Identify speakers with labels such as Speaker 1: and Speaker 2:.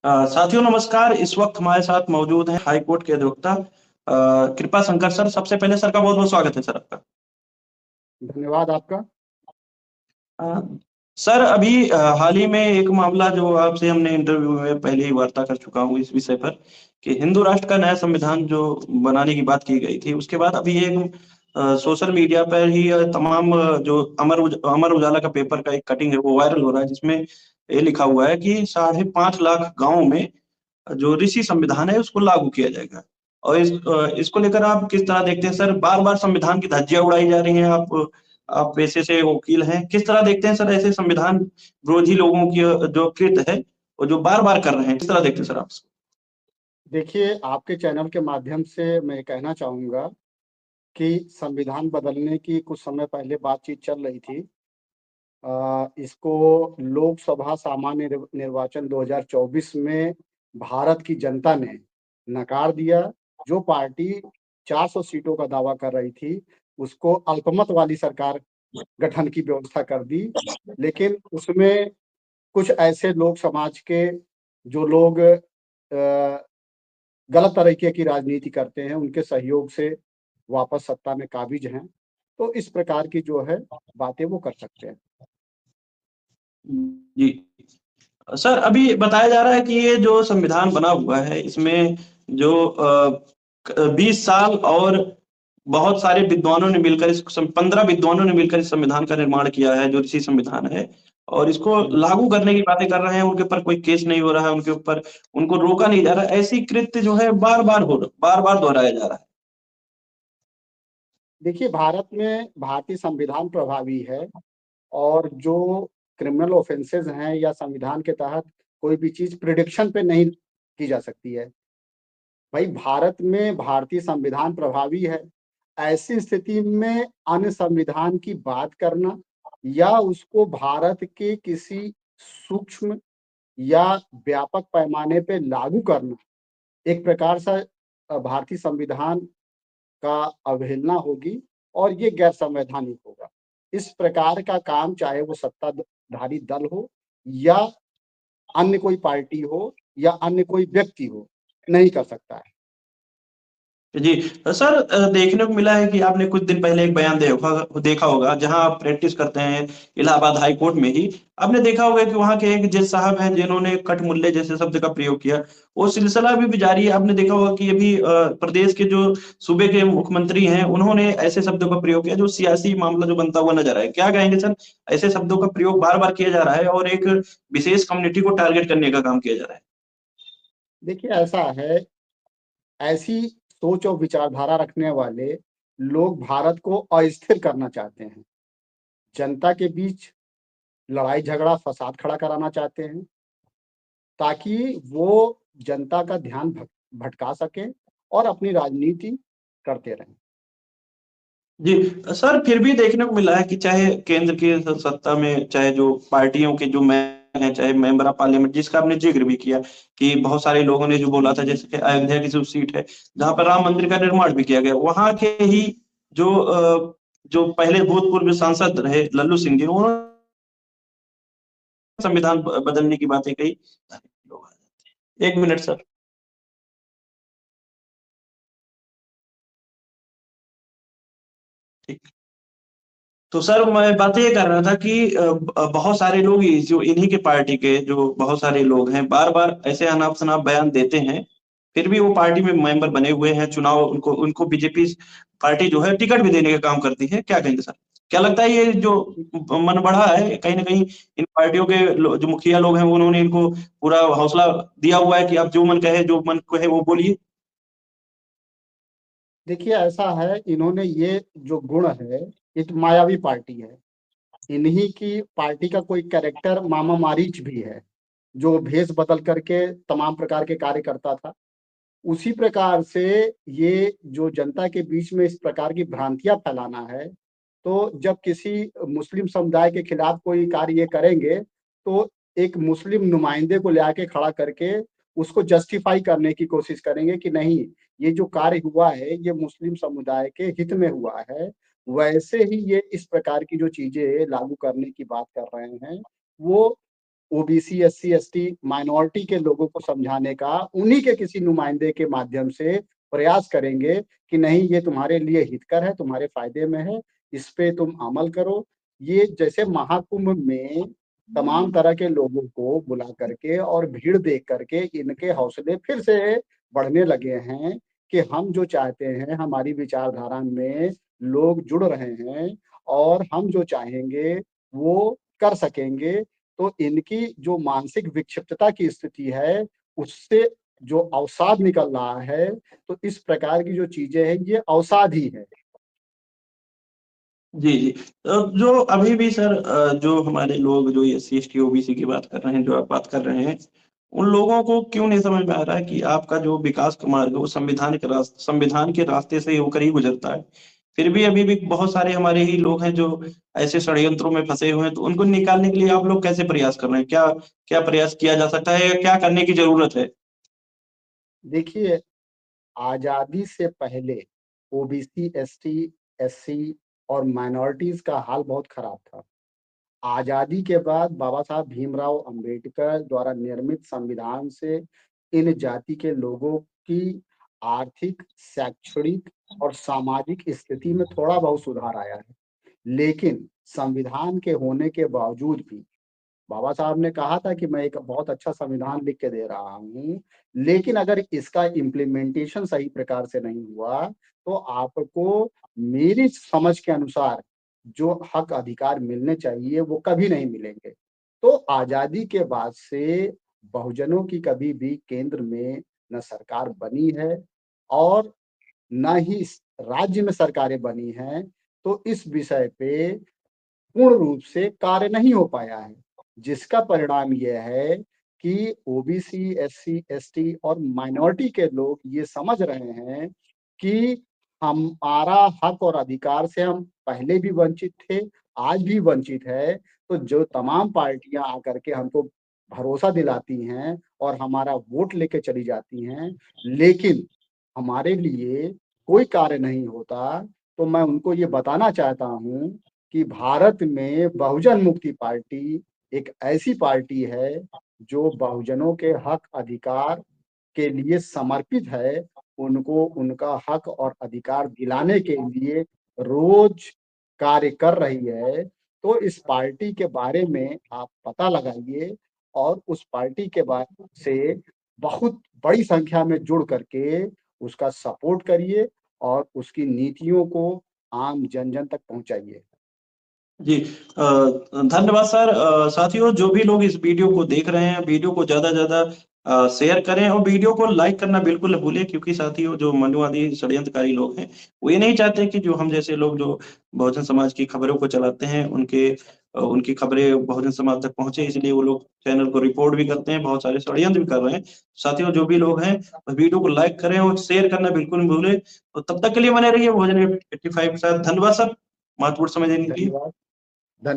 Speaker 1: साथियों नमस्कार। इस वक्त हमारे साथ मौजूद हैं हाई कोर्ट के अधिवक्ता कृपा शंकर सर। सबसे पहले सर का बहुत बहुत स्वागत है सर आपका।
Speaker 2: धन्यवाद आपका।
Speaker 1: अ, सर अभी हाल ही में एक मामला जो आपसे हमने इंटरव्यू में पहले ही वार्ता कर चुका हूँ इस विषय पर कि हिंदू राष्ट्र का नया संविधान जो बनाने की बात की गई थी, उसके बाद अभी एक सोशल मीडिया पर ही तमाम जो अमर उजाला का पेपर का एक कटिंग है वो वायरल हो रहा है, जिसमें ये लिखा हुआ है कि 5.5 लाख गाँव में जो ऋषि संविधान है उसको लागू किया जाएगा। और इसको लेकर आप किस तरह देखते हैं सर? बार-बार संविधान की धज्जियाँ उड़ाई जा रही हैं। आप पेशे से वकील हैं। किस तरह देखते हैं सर ऐसे संविधान विरोधी लोगों की जो कृत्य है और जो बार-बार कर रहे हैं, किस तरह देखते हैं सर आप इसको?
Speaker 2: देखिए, आपके चैनल के माध्यम से मैं कहना चाहूँगा कि संविधान बदलने की कुछ समय पहले बातचीत चल रही थी। इसको लोकसभा सामान्य निर्वाचन 2024 में भारत की जनता ने नकार दिया। जो पार्टी 400 सीटों का दावा कर रही थी, उसको अल्पमत वाली सरकार गठन की व्यवस्था कर दी। लेकिन उसमें कुछ ऐसे लोग समाज के जो लोग गलत तरीके की राजनीति करते हैं, उनके सहयोग से वापस सत्ता में काबिज हैं। तो इस प्रकार की जो है बातें वो कर सकते हैं।
Speaker 1: जी। सर अभी बताया जा रहा है कि ये जो संविधान बना हुआ है इसमें जो 20 साल और बहुत सारे विद्वानों ने मिलकर 15 विद्वानों ने मिलकर इस संविधान का निर्माण किया है, जो ऋषि संविधान है, और इसको
Speaker 2: हुँ।
Speaker 1: लागू करने की बातें कर रहे हैं। उनके ऊपर कोई केस नहीं हो रहा है, उनके ऊपर उनको रोका नहीं जा रहा है। ऐसी कृत्य जो है बार-बार दोहराया जा रहा है।
Speaker 2: देखिए, भारत में भारतीय संविधान प्रभावी है और जो क्रिमिनल ऑफेंसेस हैं या संविधान के तहत कोई भी चीज़ प्रिडिक्शन पे नहीं की जा सकती है। भाई, भारत में भारतीय संविधान प्रभावी है। ऐसी स्थिति में अन्य संविधान की बात करना या उसको भारत के किसी सूक्ष्म या व्यापक पैमाने पे लागू करना, एक प्रकार से भारतीय संविधान का अवहेलना होगी और ये गैर संवैधानिक होगा। इस प्रकार का काम चाहे वो सत्ताधारी दल हो या अन्य कोई पार्टी हो या अन्य कोई व्यक्ति हो, नहीं कर सकता है।
Speaker 1: जी। सर देखने को मिला है कि आपने कुछ दिन पहले एक बयान देखा होगा जहां आप प्रैक्टिस करते हैं इलाहाबाद हाई कोर्ट में ही। आपने देखा होगा कि वहां के एक जज साहब हैं जिन्होंने कठमुल्ले जैसे शब्द का प्रयोग किया। वो सिलसिला अभी भी जारी है। आपने देखा होगा कि अभी प्रदेश के जो सूबे के मुख्यमंत्री हैं उन्होंने ऐसे शब्दों का प्रयोग किया जो सियासी मामला जो बनता हुआ नजर आए। क्या कहेंगे सर? ऐसे शब्दों का प्रयोग बार-बार किया जा रहा है और एक विशेष कम्युनिटी को टारगेट करने का काम किया जा रहा है।
Speaker 2: देखिए, ऐसा है, ऐसी सोच और विचारधारा रखने वाले लोग भारत को अस्थिर करना चाहते हैं। जनता के बीच लड़ाई झगड़ा, फसाद खड़ा कराना चाहते हैं, ताकि वो जनता का ध्यान भटका सकें और अपनी राजनीति करते रहें।
Speaker 1: जी। सर फिर भी देखने को मिला है कि चाहे केंद्र की सत्ता में चाहे जो पार्टियों के जो हैं, चाहे मेंबर ऑफ पार्लियामेंट, जिसका आपने जिक्र भी किया कि बहुत सारे लोगों ने जो बोला था, जैसे कि अयोध्या की जो सीट है जहां पर राम मंदिर का निर्माण भी किया गया, वहां के ही जो पहले भूतपूर्व सांसद रहे लल्लू सिंह जी, उन्होंने संविधान बदलने की बातें कही। एक मिनट सर। ठीक। तो सर मैं बात ये कर रहा था कि बहुत सारे लोग जो इन्हीं के पार्टी के जो बहुत सारे लोग हैं बार-बार ऐसे अनाप-शनाप बयान देते हैं, फिर भी वो पार्टी में मेंबर बने हुए हैं। चुनाव उनको उनको बीजेपी पार्टी जो है टिकट भी देने का काम करती है। क्या कहेंगे सर? क्या लगता है ये जो मनबढ़ा है कहीं न कहीं इन पार्टियों के जो मुखिया लोग हैं उन्होंने इनको पूरा हौसला दिया हुआ है कि आप जो मन कहे, जो मन को है वो बोलिए?
Speaker 2: देखिए, ऐसा है, इन्होंने ये जो गुण है, एक मायावी पार्टी है। इन्हीं की पार्टी का कोई कैरेक्टर मामा मारीच भी है, जो भेष बदल करके तमाम प्रकार के कार्य करता था। उसी प्रकार से ये जो जनता के बीच में इस प्रकार की भ्रांतियाँ फैलाना है, तो जब किसी मुस्लिम समुदाय के खिलाफ कोई कार्य ये करेंगे, तो एक मुस्लिम नुमाइंदे को ले आके खड़ा करके उसको जस्टिफाई करने की कोशिश करेंगे कि नहीं, ये जो कार्य हुआ है, ये मुस्लिम समुदाय के हित में हुआ है। वैसे ही ये इस प्रकार की जो चीज़ें लागू करने की बात कर रहे हैं, वो ओबीसी, एससी, एसटी, माइनॉरिटी के लोगों को समझाने का उन्हीं के किसी नुमाइंदे के माध्यम से प्रयास करेंगे कि नहीं, ये तुम्हारे लिए हितकर है, तुम्हारे फायदे में है, इस पे तुम अमल करो। ये जैसे महाकुंभ में तमाम तरह के लोगों को बुला करके और भीड़ देख करके इनके हौसले फिर से बढ़ने लगे हैं कि हम जो चाहते हैं, हमारी विचारधारा में लोग जुड़ रहे हैं और हम जो चाहेंगे वो कर सकेंगे। तो इनकी जो मानसिक विक्षिप्तता की स्थिति है, उससे जो अवसाद निकल रहा है, तो इस प्रकार की जो चीजें हैं, ये अवसाद ही है।
Speaker 1: जी, जी। जो अभी भी सर जो हमारे लोग जो एससी एसटी ओबीसी की बात कर रहे हैं, जो आप बात कर रहे हैं, उन लोगों को क्यों नहीं समझ में आ रहा है कि आपका जो विकास का मार्ग है वो संविधान के रास्ते से होकर ही गुजरता है। फिर भी अभी भी बहुत सारे हमारे ही लोग हैं जो ऐसे षड्यंत्रों में फंसे हुए हैं, तो उनको निकालने के लिए आप लोग कैसे प्रयास कर रहे हैं? क्या क्या प्रयास किया जा सकता है या क्या करने की जरूरत है?
Speaker 2: देखिए, आजादी से पहले ओबीसी, एसटी, एससी और माइनॉरिटीज का हाल बहुत खराब था। आजादी के बाद बाबा साहब भीमराव अंबेडकर द्वारा निर्मित संविधान से इन जाति के लोगों की आर्थिक, शैक्षणिक और सामाजिक स्थिति में थोड़ा बहुत सुधार आया है। लेकिन संविधान के होने के बावजूद भी बाबा साहब ने कहा था कि मैं एक बहुत अच्छा संविधान लिख के दे रहा हूँ, लेकिन अगर इसका इम्प्लीमेंटेशन सही प्रकार से नहीं हुआ, तो आपको मेरी समझ के अनुसार जो हक अधिकार मिलने चाहिए, वो कभी नहीं मिलेंगे। तो आज़ादी के बाद से बहुजनों की कभी भी केंद्र में न सरकार बनी है और ना ही इस राज्य में सरकारें बनी हैं, तो इस विषय पे पूर्ण रूप से कार्य नहीं हो पाया है। जिसका परिणाम ये है कि ओबीसी, एससी, एसटी और माइनॉरिटी के लोग ये समझ रहे हैं कि हमारा हक और अधिकार से हम पहले भी वंचित थे, आज भी वंचित है। तो जो तमाम पार्टियाँ आकर के हमको भरोसा दिलाती हैं और हमारा वोट लेके चली जाती हैं, लेकिन हमारे लिए कोई कार्य नहीं होता, तो मैं उनको ये बताना चाहता हूँ कि भारत में बहुजन मुक्ति पार्टी एक ऐसी पार्टी है जो बहुजनों के हक अधिकार के लिए समर्पित है। उनको उनका हक और अधिकार दिलाने के लिए रोज कार्य कर रही है। तो इस पार्टी के बारे में आप पता लगाइए और उस पार्टी के बारे से बहुत बड़ी संख्या में जुड़ करके उसका सपोर्ट करिए और उसकी नीतियों को आम जन-जन तक पहुँचाइए।
Speaker 1: जी, धन्यवाद सर। साथियों, जो भी लोग इस वीडियो को देख रहे हैं, वीडियो को ज़्यादा से ज़्यादा शेयर करें और वीडियो को लाइक करना बिल्कुल न भूलें, क्योंकि साथियों जो मनुवादी षड्यंत्रकारी लोग हैं, वो ये नहीं चाहते कि जो हम जैसे लोग जो बहुजन समाज की खबरों को चलाते हैं, उनकी खबरें बहुजन समाज तक पहुँचे, इसलिए वो लोग चैनल को रिपोर्ट भी करते हैं, बहुत सारे षड्यंत्र भी कर रहे हैं। साथियों, जो भी लोग हैं, वीडियो को लाइक करें और शेयर करना बिल्कुल न भूलें। तो तब तक के लिए बने रहिए भोजन 85 के साथ। धन्यवाद सर, महत्वपूर्ण समय देने के लिए।
Speaker 2: धन्यवाद।